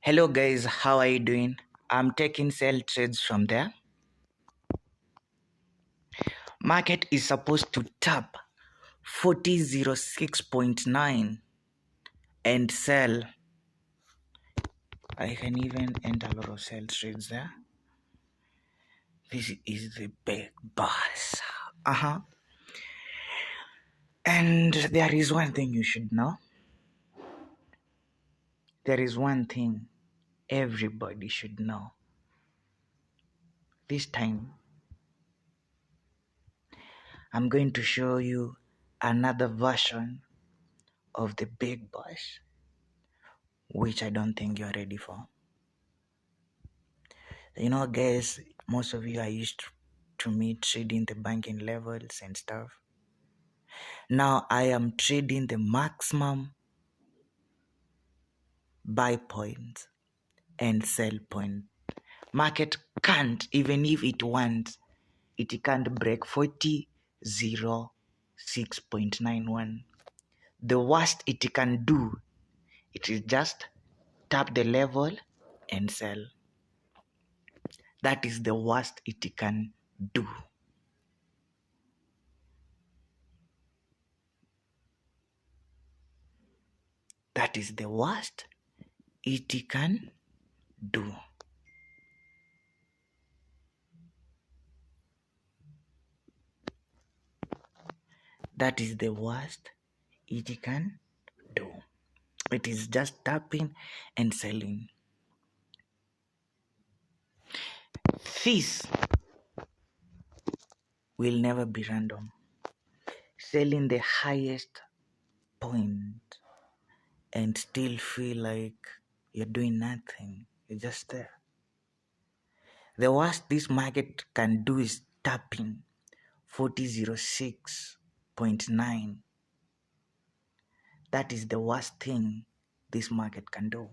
Hello guys, how are you doing? I'm taking sell trades from there. Market is supposed to tap 4006.9 and sell. I can even enter a lot of sell trades there. This is the big boss. Uh-huh. And there is one thing you should know. There is one thing everybody should know. This time, I'm going to show you another version of the big boss, which I don't think you're ready for. Guys, most of you are used to me trading the banking levels and stuff. Now I am trading the maximum buy point and sell point. Market can't, even if it wants, it can't break 4006.91. The worst it can do, it is just tap the level and sell. That is the worst it can do. That is the worst it can do. That is the worst it can do. It is just tapping and selling. This will never be random. Selling the highest point and still feel like you're doing nothing. You're just there. The worst this market can do is tapping 4006.9. That is the worst thing this market can do.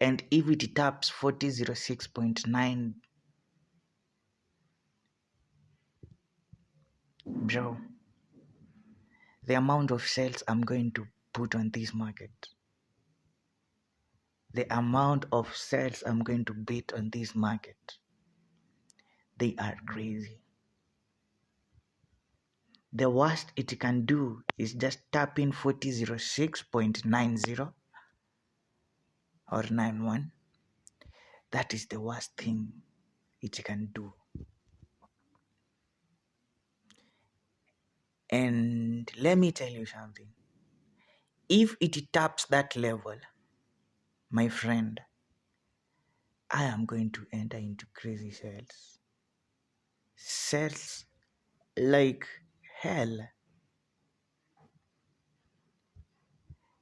And if it taps 4006.9, bro, the amount of sales I'm going to put on this market, the amount of sales I'm going to bet on this market, they are crazy. The worst it can do is just tap in 4006.90 or 91. That is the worst thing it can do. And let me tell you something. If it taps that level, my friend, I am going to enter into crazy sales. Sales like hell.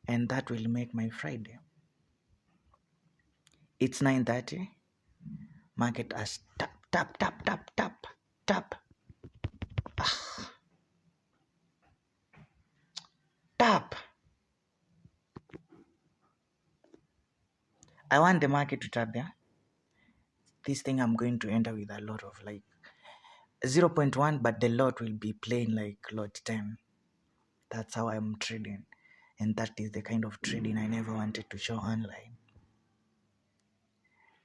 And that will make my Friday. It's 9:30. Market has tap, tap, tap, tap, tap, tap. Tap. I want the market to tap there. This thing I'm going to enter with a lot of like 0.1, but the lot will be plain like lot 10. That's how I'm trading. And that is the kind of trading I never wanted to show online.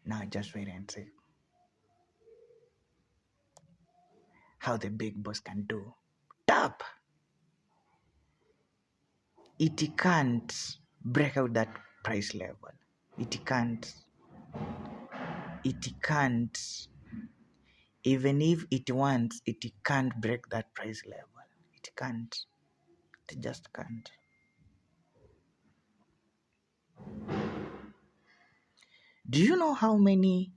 Now just wait and see how the big boss can do. Tap! It can't break out that price level. It can't. It can't. Even if it wants, it can't break that price level. It can't. It just can't. Do you know how many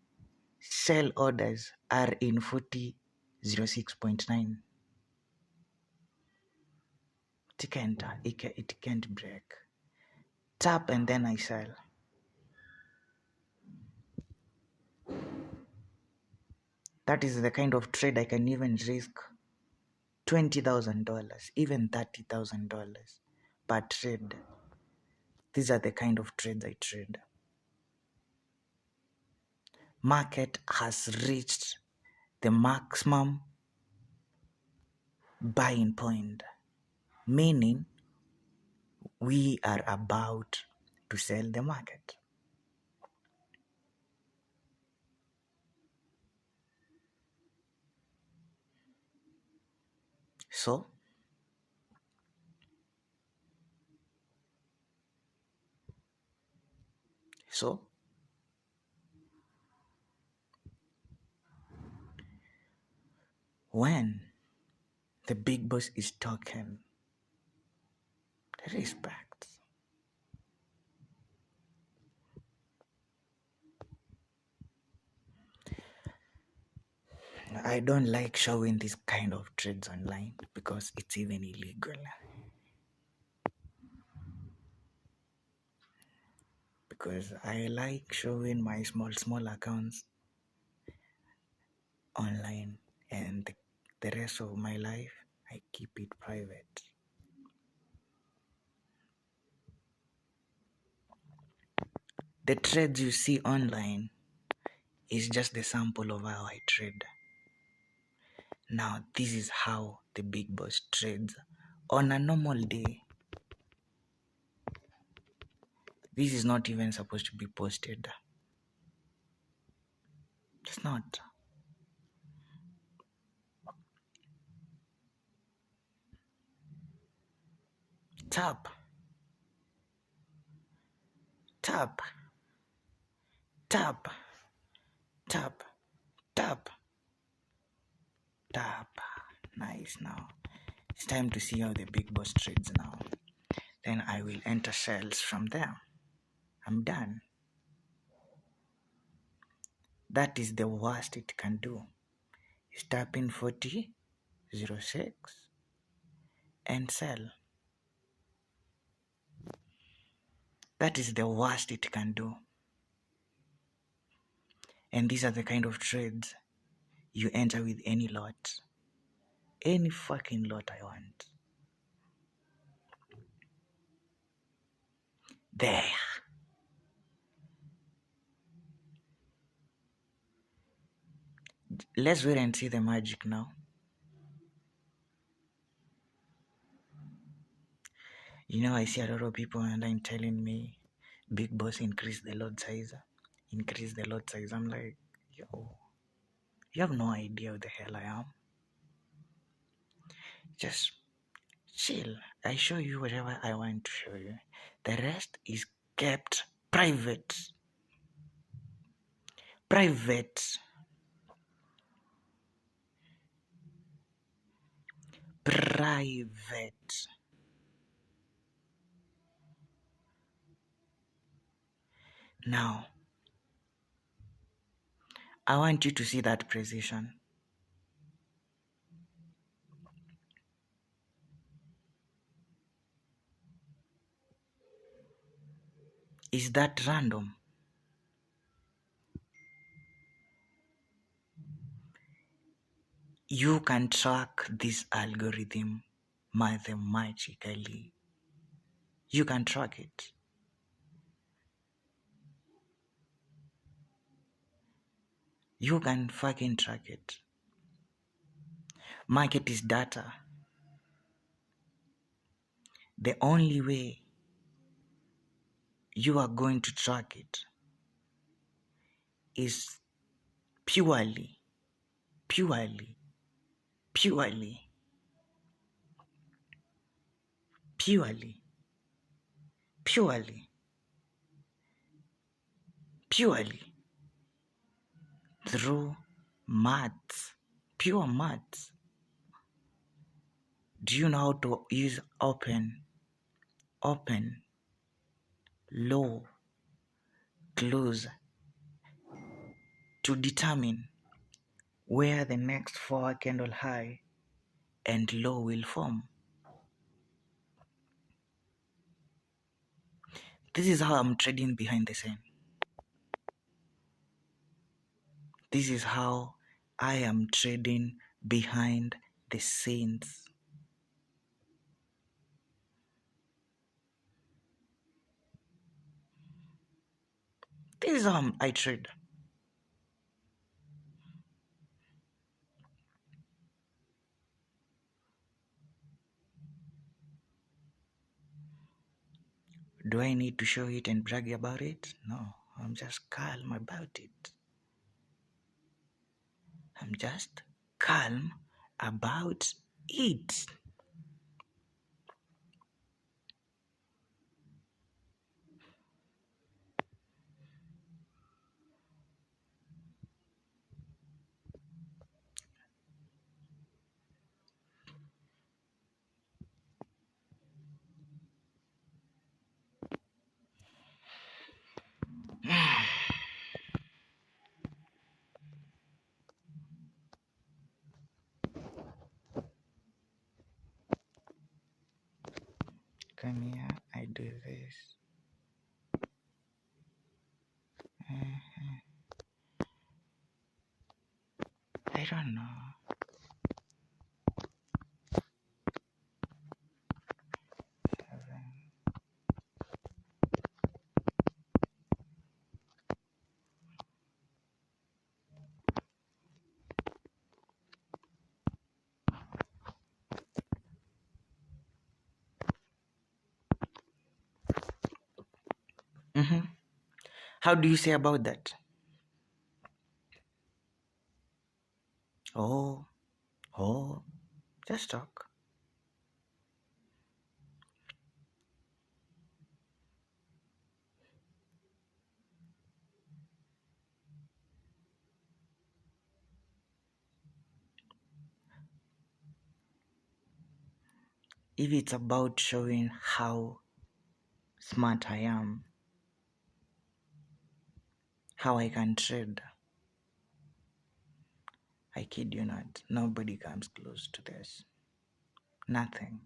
sell orders are in 4006.9? It can't break. Tap and then I sell. That is the kind of trade I can even risk $20,000, even $30,000 per trade. These are the kind of trades I trade. Market has reached the maximum buying point, meaning we are about to sell the market. So, so when the big boss is talking, respect. I don't like showing this kind of trades online because it's even illegal. Because I like showing my small accounts online, and the rest of my life I keep it private. The trades you see online is just the sample of how I trade. Now, this is how the big boss trades on a normal day. This is not even supposed to be posted. It's not. Tap, tap, tap, tap, tap, tap. Nice. Now it's time to see how the big boss trades now. Then I will enter sales from there. I'm done. That is the worst it can do. Is tap in 40.06 and sell. That is the worst it can do. And these are the kind of trades you enter with any lot. Any fucking lot I want. There. Let's wait and see the magic now. You know, I see a lot of people online telling me, Big Boss, increase the lot size. Increase the lot size. I'm like, yo, you have no idea who the hell I am. Just chill. I show you whatever I want to show you. The rest is kept private. Private. Private. Now, I want you to see that precision. Is that random? You can track this algorithm mathematically. You can track it. You can fucking track it. Market is data. The only way you are going to track it is purely, purely, purely, purely, purely, purely through maths, pure maths. Do you know how to use open, low, close to determine where the next 4 candle high and low will form? This is how I'm trading behind the scene. This is how I am trading behind the scenes. This is how I trade. Do I need to show it and brag about it? No, I'm just calm about it. I'm just calm about Eat. Come here, I do this. I don't know. Mm-hmm. How do you say about that? Oh, oh, just talk. If it's about showing how smart I am, how I can trade, I kid you not, nobody comes close to this. Nothing.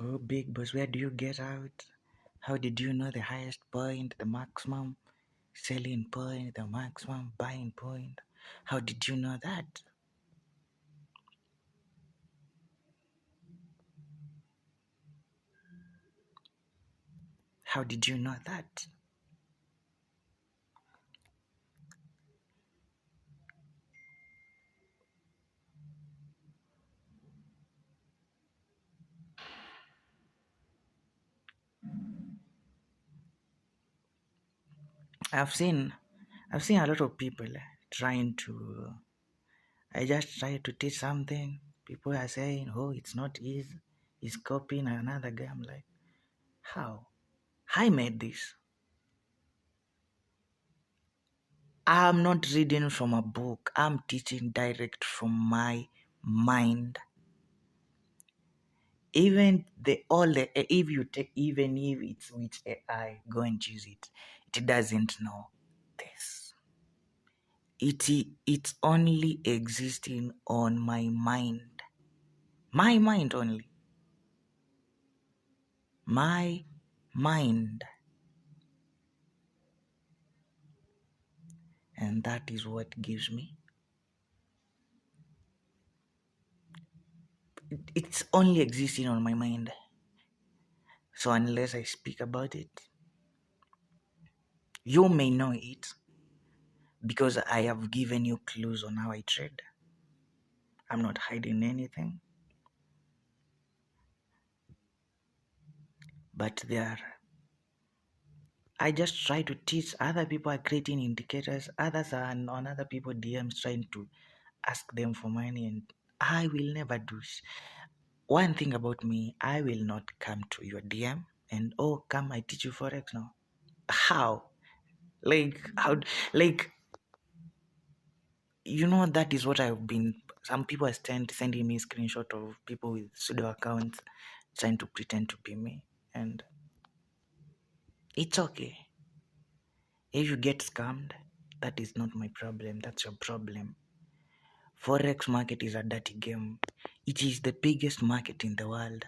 Oh, big boss, where do you get out? How did you know the highest point, the maximum selling point, the maximum buying point? How did you know that? How did you know that? I've seen I've seen a lot of people trying to I just try to teach something. People are saying, oh, it's not easy. He's copying another guy. I'm like, how? I made this. I'm not reading from a book. I'm teaching direct from my mind. Even if you take, even if it's with AI, go and choose it. It doesn't know this. It's only existing on my mind. My mind only. My mind. And that is what gives me. It's only existing on my mind. So unless I speak about it, you may know it because I have given you clues on how I trade. I'm not hiding anything. But I just try to teach. Other people are creating indicators. Others are on other people DMs trying to ask them for money, and I will never do. One thing about me, I will not come to your DM and come, I teach you forex now. How? Like how? Like that is what I've been. Some people are sending me screenshot of people with pseudo accounts trying to pretend to be me, and it's okay. If you get scammed, that is not my problem. That's your problem. Forex market is a dirty game. It is the biggest market in the world.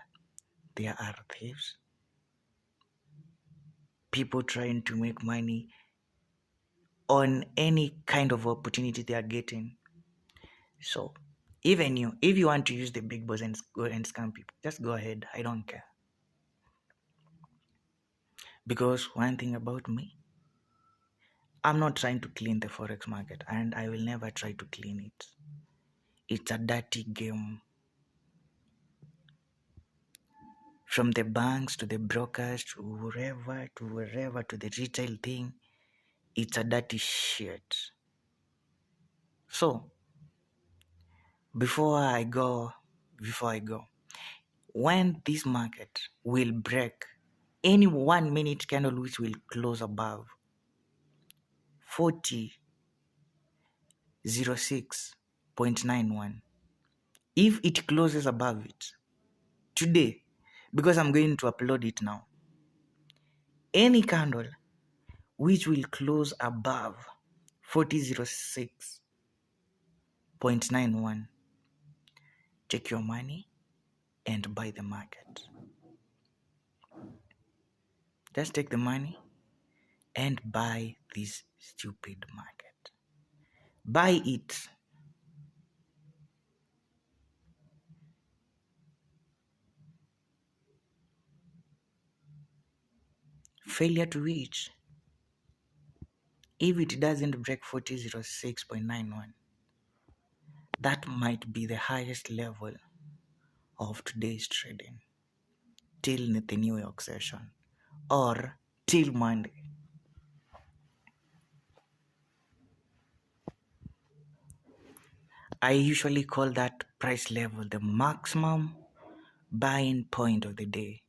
There are thieves, people trying to make money on any kind of opportunity they are getting. So, even you, if you want to use the big boss and go and scam people, just go ahead. I don't care. Because one thing about me, I'm not trying to clean the forex market, and I will never try to clean it. It's a dirty game. From the banks to the brokers to wherever to the retail thing, it's a dirty shit. So before I go, when this market will break any 1 minute candle which will close above 4006.91, if it closes above it today, because I'm going to upload it now, any candle which will close above 4006.91, take your money and buy the market. Just take the money and buy this stupid market. Buy it. Failure to reach. If it doesn't break 4006.91, that might be the highest level of today's trading till the New York session or till Monday. I usually call that price level the maximum buying point of the day.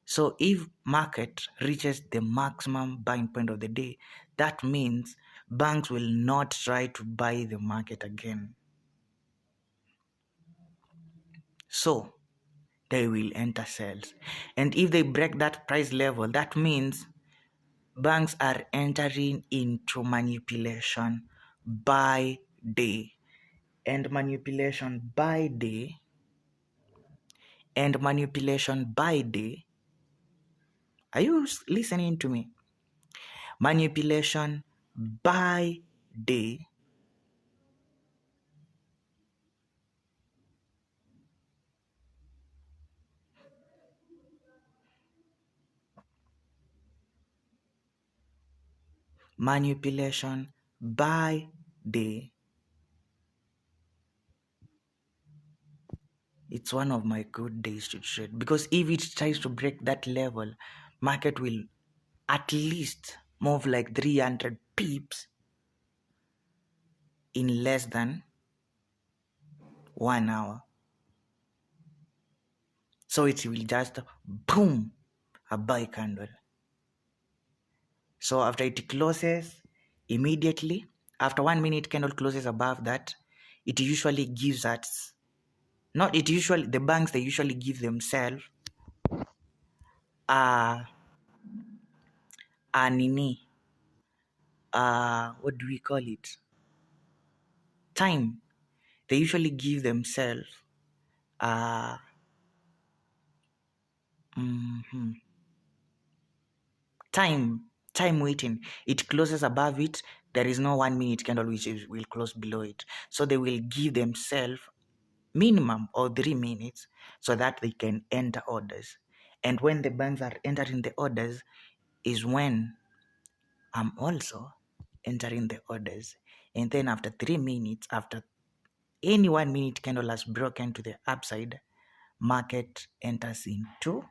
So if market reaches the maximum buying point of the day, that means banks will not try to buy the market again. So they will enter sales. And if they break that price level, that means banks are entering into manipulation by day. And manipulation by day are you listening to me? Manipulation by day manipulation by day. It's one of my good days to trade, because if it tries to break that level, market will at least move like 300 pips in less than 1 hour. So it will just boom, a buy candle. So after it closes, immediately after 1 minute candle closes above that, it usually gives us, not it usually, the banks, they usually give themselves a nini, what do we call it, time. They usually give themselves mhm, time waiting. It closes above it, there is no 1 minute candle which will close below it, so they will give themselves minimum or 3 minutes so that they can enter orders. And when the banks are entering the orders is when I'm also entering the orders. And then after 3 minutes, after any 1 minute candle has broken to the upside, market enters into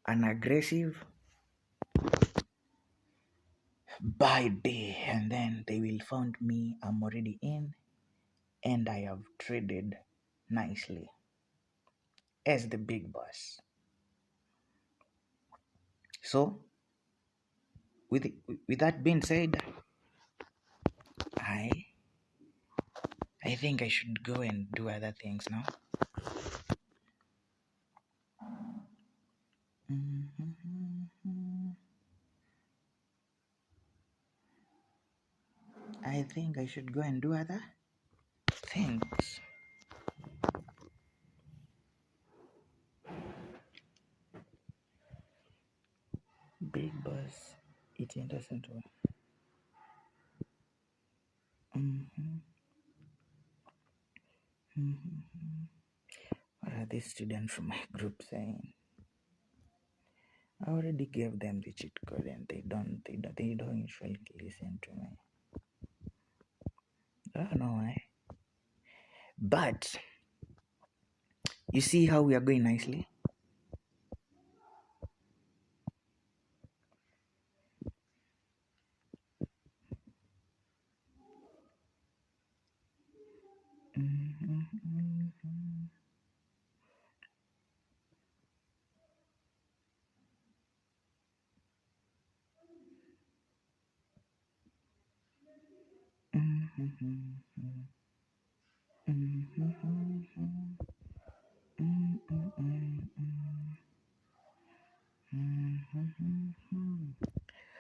an aggressive buy day, and then they will find me. I'm already in and I have traded nicely as the big boss. So with with that being said, I I think I should go and do other things now. I think I should go and do other things. Big boss, it's interesting to. What are these students from my group saying? I already gave them the cheat code and they don't usually listen to me. I don't know why. But you see how we are going nicely?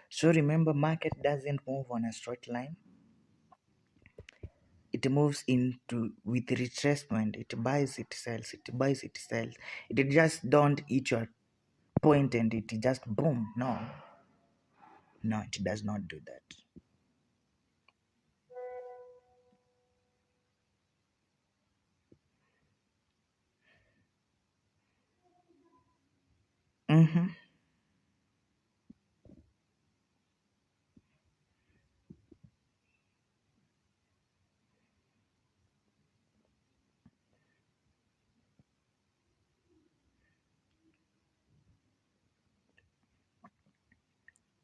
So remember, market doesn't move on a straight line. It moves into with retracement. It buys, it sells. It buys, it sells. It just don't eat your point and it just boom. No, it does not do that.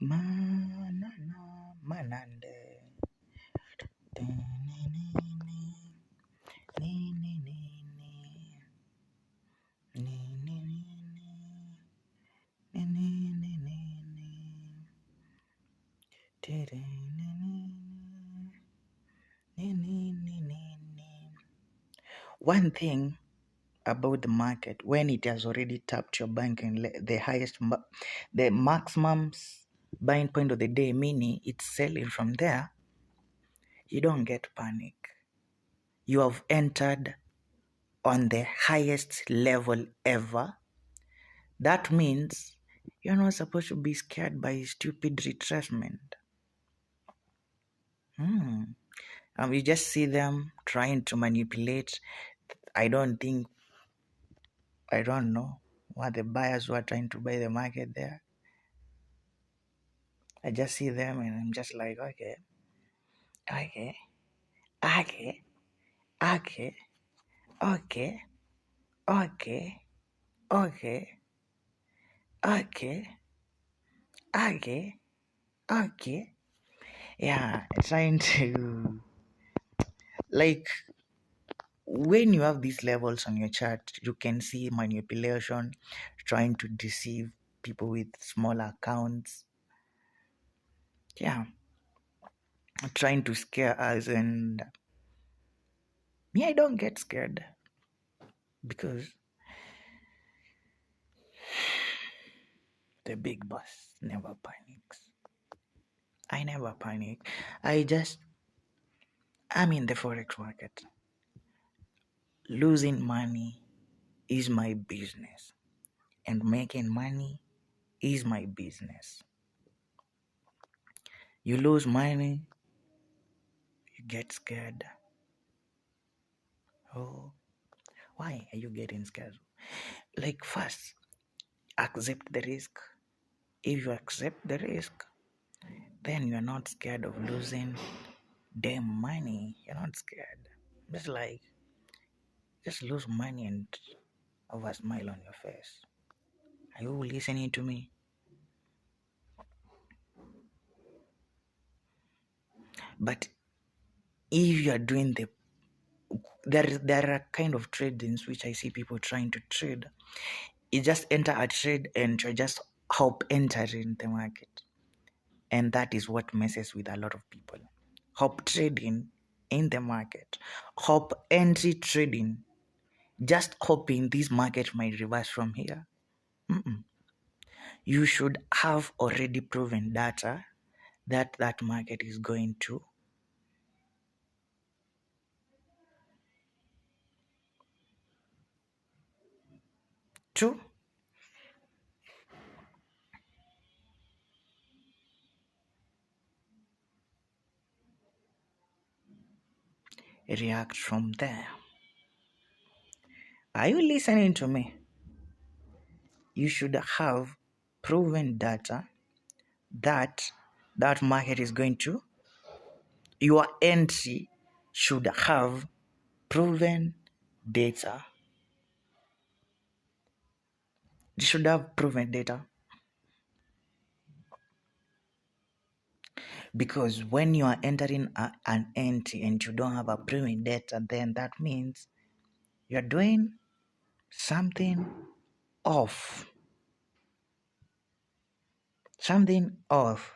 Manana, manande. One thing about the market, when it has already tapped your bank and the maximum buying point of the day, meaning it's selling from there, you don't get panic. You have entered on the highest level ever. That means you're not supposed to be scared by stupid retracement. You just see them trying to manipulate. I don't know what the buyers who are trying to buy the market there. I just see them and I'm just like, okay, okay, okay, okay, okay, okay, okay, okay, okay, okay. Yeah, trying to, like, when you have these levels on your chart, you can see manipulation, trying to deceive people with small accounts. Yeah, trying to scare us. And me, I don't get scared because the big boss never panics. I never panic. I'm in the forex market. Losing money is my business, and making money is my business. You lose money, you get scared. Oh, why are you getting scared? Like, first, accept the risk. If you accept the risk, then you're not scared of losing damn money. You're not scared. Just lose money and have a smile on your face. Are you listening to me? But if you are doing there are kind of tradings which I see people trying to trade. You just enter a trade and you just hope entering the market. And that is what messes with a lot of people. Hope trading in the market. Hope entry trading. Just hoping this market might reverse from here. You should have already proven data that market is going to react from there. Are you listening to me? You should have proven data that that market is going to, your entry should have proven data. You should have proven data. Because when you are entering an entry and you don't have a proven data, then that means you're doing something off. Something off.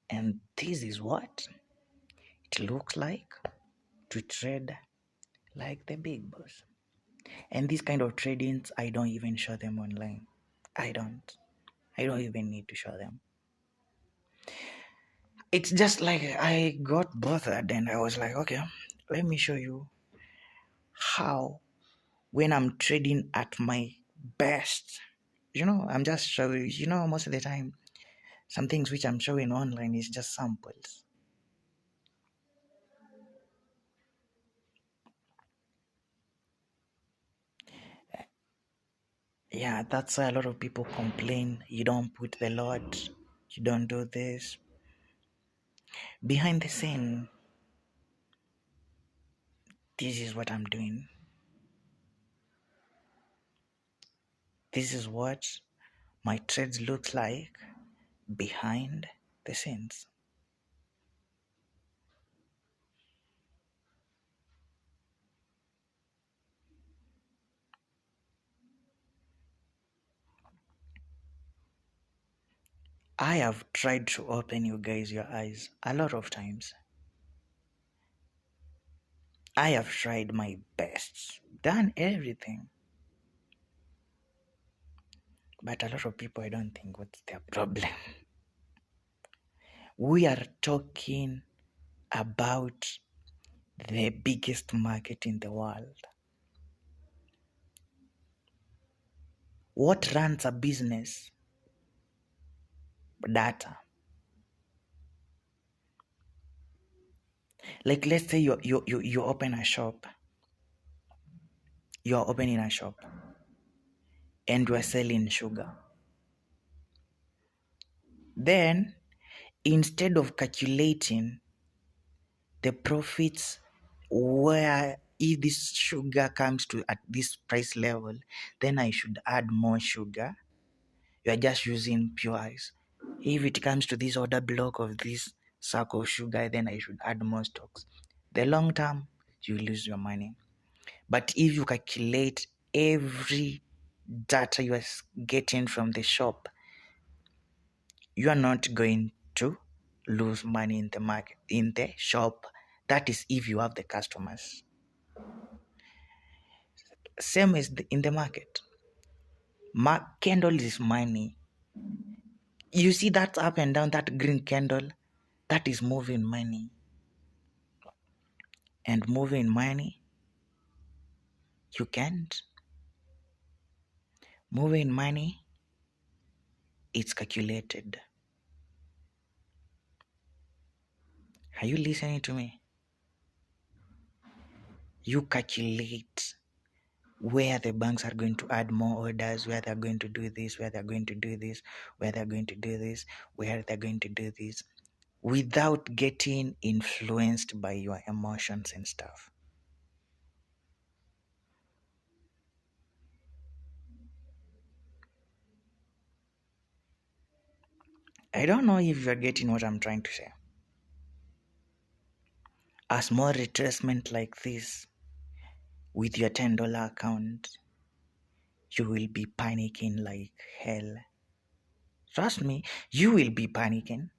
And this is what it looks like to trade like the big boss. And these kind of tradings, I don't even show them online. I don't. I don't even need to show them. It's just like I got bothered and I was like, okay, let me show you how when I'm trading at my best. I'm just showing, most of the time, some things which I'm showing online is just samples. Yeah, that's why a lot of people complain. You don't put the lot, you don't do this. Behind the scene, this is what I'm doing. This is what my trades look like behind the scenes. I have tried to open you guys your eyes a lot of times. I have tried my best, done everything. But a lot of people, I don't think what's their problem. We are talking about the biggest market in the world. What runs a business? Data. Like let's say you open a shop. You're opening a shop and you're selling sugar. Then instead of calculating the profits where if this sugar comes to at this price level, then I should add more sugar. You are just using pure ice. If it comes to this order block of this sack of sugar, then I should add more stocks. The long term, you lose your money. But if you calculate every data you are getting from the shop, you are not going to lose money in the market, in the shop. That is if you have the customers. Same as in the market. Candle is money. You see that up and down, that green candle, that is moving money. And moving money, you can't. Moving money, it's calculated. Are you listening to me? You calculate where the banks are going to add more orders, where they're going to do this, where they're going to do this, where they're going to do this, where they're going to do this, without getting influenced by your emotions and stuff. I don't know if you're getting what I'm trying to say. A small retracement like this with your $10 account, you will be panicking like hell. Trust me, you will be panicking.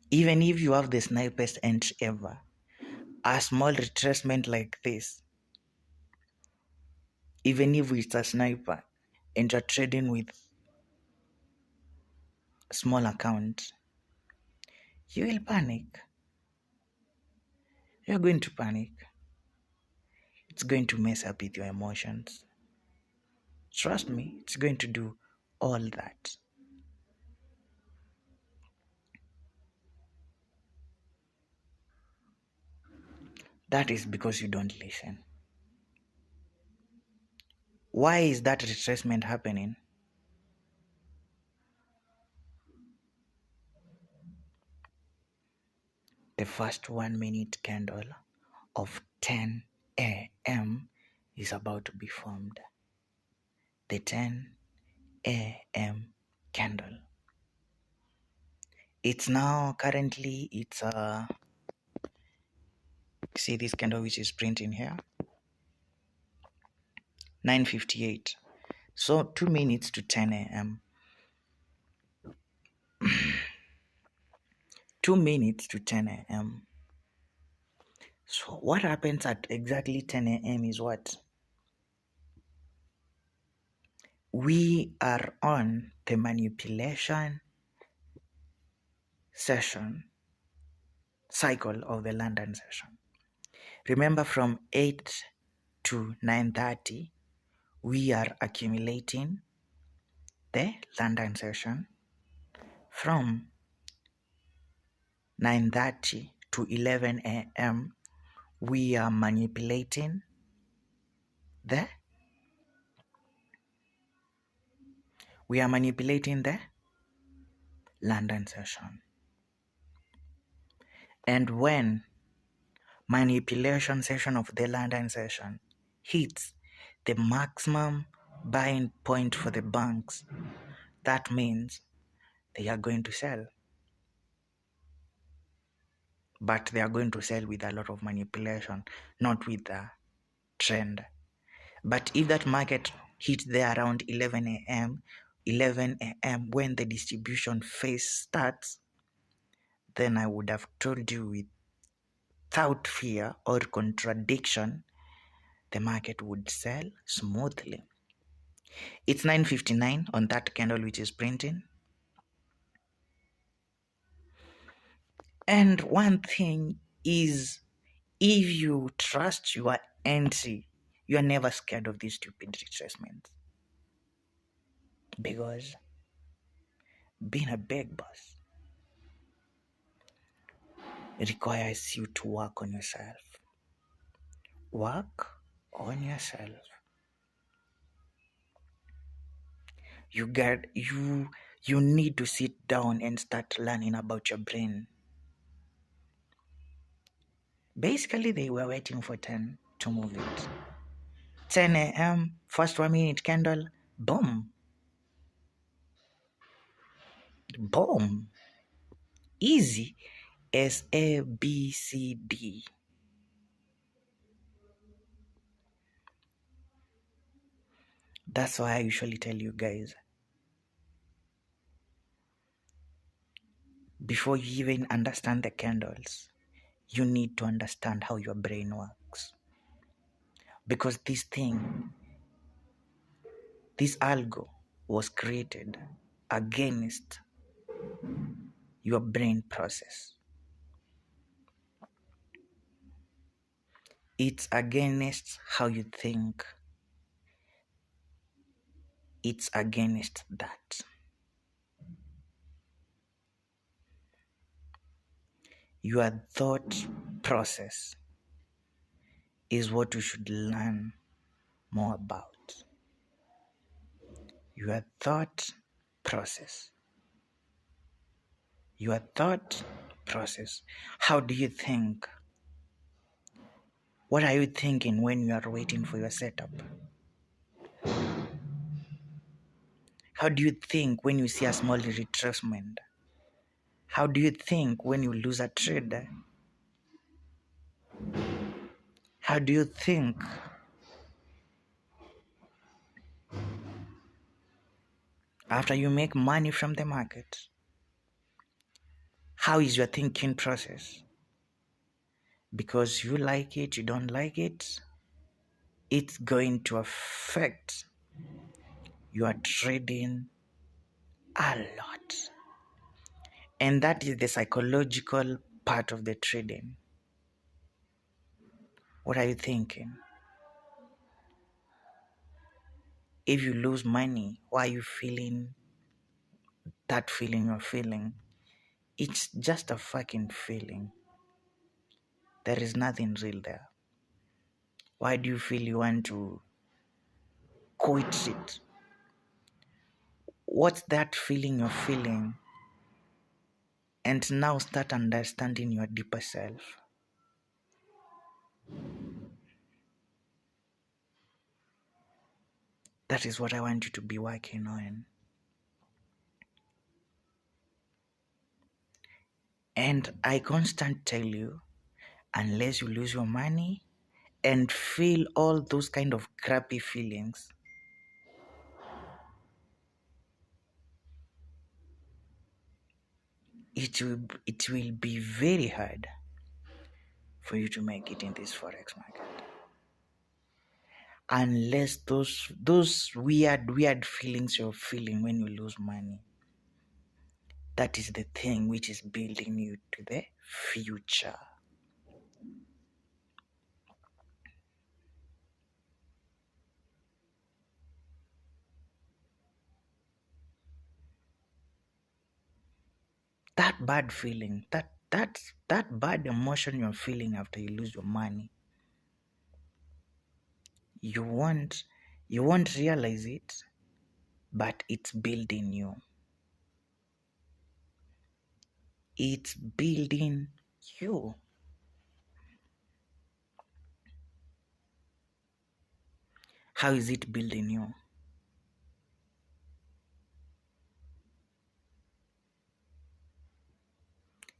Even if you have the snipest entry ever, a small retracement like this, even if it's a sniper and you're trading with small account, you will panic. You're going to panic. It's going to mess up with your emotions. Trust me, it's going to do all that. That is because you don't listen. Why is that retracement happening? The first 1 minute candle of 10 a.m. is about to be formed. The 10 a.m. candle. It's now currently, see this candle which is printing here? 9:58. So 2 minutes to 10 a.m. 2 minutes to 10 a.m. So what happens at exactly 10 a.m. is what? We are on the manipulation session cycle of the London session. Remember, from 8 to 9:30, we are accumulating the London session. From 9:30 to 11 a.m., we are manipulating the London session. And when manipulation session of the London session hits the maximum buying point for the banks, that means they are going to sell. But they are going to sell with a lot of manipulation, not with the trend. But if that market hit there around 11 a.m., when the distribution phase starts, then I would have told you without fear or contradiction, the market would sell smoothly. It's 9:59 on that candle which is printing. And one thing is, if you trust your entry, you are never scared of these stupid retracements. Because being a big boss requires you to work on yourself. Work on yourself. You need to sit down and start learning about your brain. Basically, they were waiting for 10 to move it. 10 a.m., first 1 minute candle, boom. Boom. Easy as A, B, C, D. That's why I usually tell you guys, before you even understand the candles, you need to understand how your brain works. Because this algo was created against your brain process. It's against how you think. It's against that. Your thought process is what you should learn more about. Your thought process. Your thought process. How do you think? What are you thinking when you are waiting for your setup? How do you think when you see a small retracement? How do you think when you lose a trade? How do you think after you make money from the market? How is your thinking process? Because you like it, you don't like it, it's going to affect your trading a lot. And that is the psychological part of the trading. What are you thinking? If you lose money, why are you feeling that feeling you're feeling? It's just a fucking feeling. There is nothing real there. Why do you feel you want to quit it? What's that feeling you're feeling? And now start understanding your deeper self. That is what I want you to be working on. And I constantly tell you, unless you lose your money and feel all those kind of crappy feelings, it will be very hard for you to make it in this forex market. Unless those weird feelings you're feeling when you lose money, that is the thing which is building you to the future. That bad feeling, that bad emotion you're feeling after you lose your money, you won't realize it, but it's building you. It's building you. How is it building you?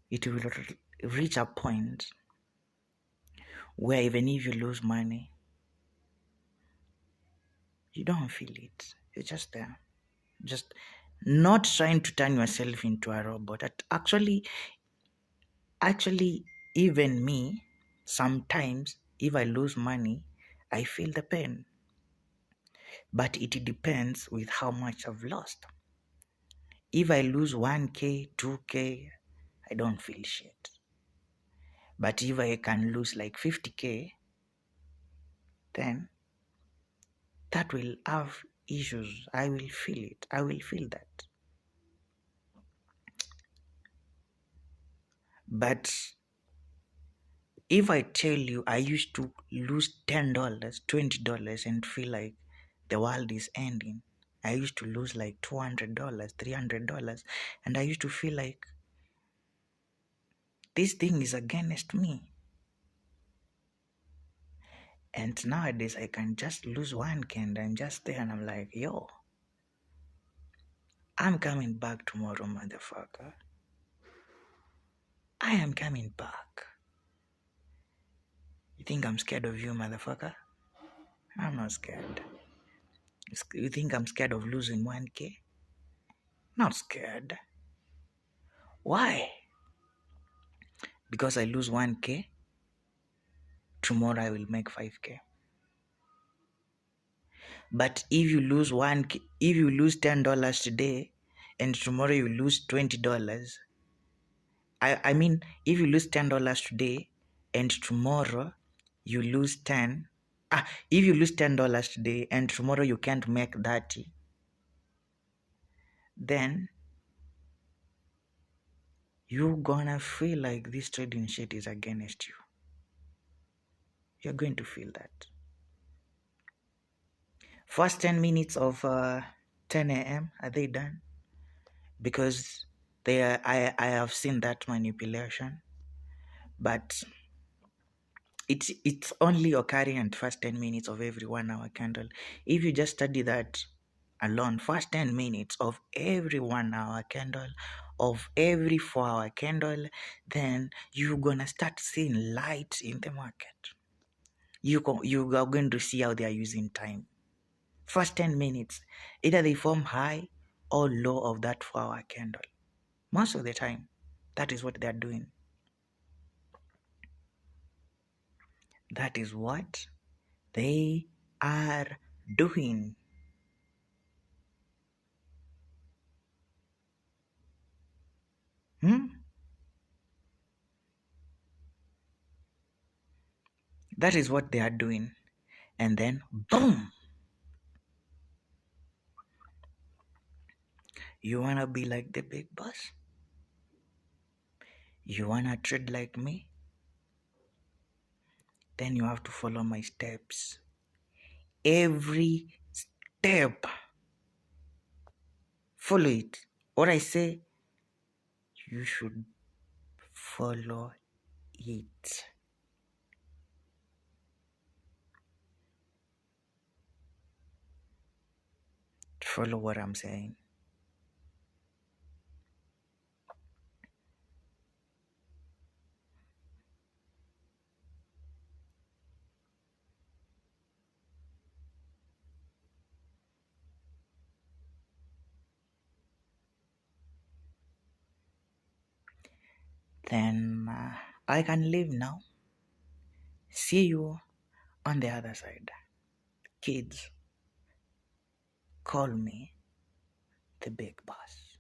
It will reach a point where even if you lose money, you don't feel it. You're just there. Just not trying to turn yourself into a robot. Actually, even me, sometimes if I lose money, I feel the pain. But it depends with how much I've lost. If I lose 1K, 2K, I don't feel shit. But if I can lose like 50K, then that will have issues. I will feel it. I will feel that. But if I tell you I used to lose $10, $20 and feel like the world is ending, I used to lose like $200, $300, and I used to feel like this thing is against me. And nowadays I can just lose 1K and I'm just there and I'm like, yo, I'm coming back tomorrow, motherfucker. I am coming back. You think I'm scared of you, motherfucker? I'm not scared. You think I'm scared of losing 1K? Not scared. Why? Because I lose 1K, tomorrow I will make 5K. But if you lose 1K, if you lose $10 today and tomorrow you lose $20, I mean, if you lose $10 today and tomorrow you lose 10, if you lose $10 today and tomorrow you can't make 30, then you're gonna feel like this trading shit is against you. You're going to feel that. First 10 minutes of 10 a.m. are they done? Because I have seen that manipulation, but it's only occurring at first 10 minutes of every 1 hour candle. If you just study that alone, first 10 minutes of every 1 hour candle, of every 4 hour candle, then you're gonna start seeing light in the market. You are going to see how they are using time. First 10 minutes, either they form high or low of that 4 hour candle. Most of the time, that is what they are doing. That is what they are doing. That is what they are doing. And then, boom, You wanna be like the big boss? You wanna tread like me? Then you have to follow my steps. Every step. Follow it. What I say, you should follow it. Follow what I'm saying. Then I can leave now. See you on the other side. Kids, call me the big boss.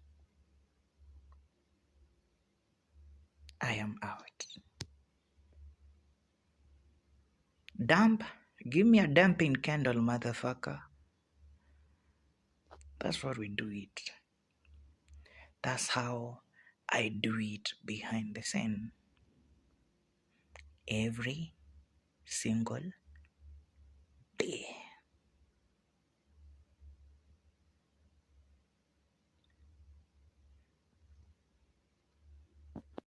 I am out. Dump? Give me a dumping candle, motherfucker. That's what we do it. That's how I do it behind the scene. Every single